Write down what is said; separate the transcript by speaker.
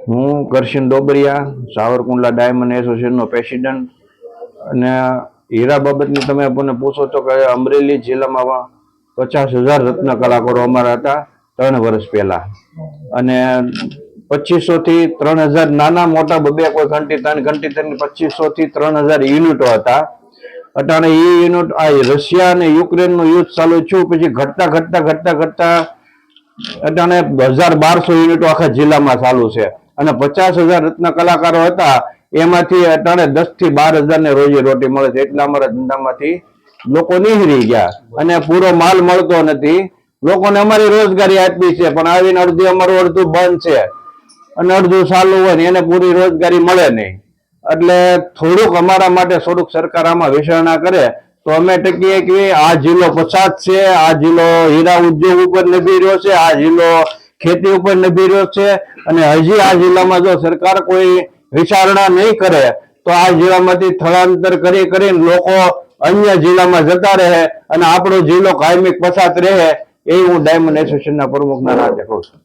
Speaker 1: હું Karshan Dobariya, Savarkundla diamond એસોસિએશનનો president. અને હીરા બાબતની તમે મને પૂછો છો કે અમરેલી જિલ્લામાં 50,000 રત્ન કલાકારો અમારા હતા 3 વર્ષ પહેલા. અને 2500 થી 3000 નાના મોટા બબે કોઈ ઘંટી 2500 થી 3000 યુનિટો હતા. અટાણે એ યુનિટ આ રશિયા અને યુક્રેનનું યુદ્ધ ચાલુ થયું પછી ઘટતા અટાણે 1200 યુનિટો આખા જિલ્લામાં ચાલુ છે. અને 50,000 રત્ન કલાકારો હતા, એમાંથી અટાણે 10 થી 12,000 ને રોજી રોટી મળે છે. એટલે અમારા ધંધામાંથી લોકો નીહરી ગયા અને પૂરો માલ મળતો નથી. લોકોને અમારી રોજગારી આપી છે, પણ આવીને અમારું અડધું બંધ છે અને અડધું ચાલુ હોય ને એને પૂરી રોજગારી મળે નહીં. એટલે થોડુંક અમારા માટે થોડુંક સરકાર આમાં વિચારણા કરે તો અમે ટકીએ કે આ જિલ્લો પછાત છે, આ જિલ્લો હીરા ઉદ્યોગ ઉપર નભી રહ્યો છે, આ જિલ્લો ખેતી ઉપર નભી રહ્યો છે. અને હજી આ જિલ્લામાં જો સરકાર કોઈ વિચારણા નહીં કરે તો આ જિલ્લામાંથી સ્થળાંતર કરીને લોકો અન્ય જિલ્લામાં જતા રહે અને આપણો જિલ્લો કાયમી પછાત રહે, એ હું ડાયમંડ એસોસિએશનના પ્રમુખના નાતે કહું છું.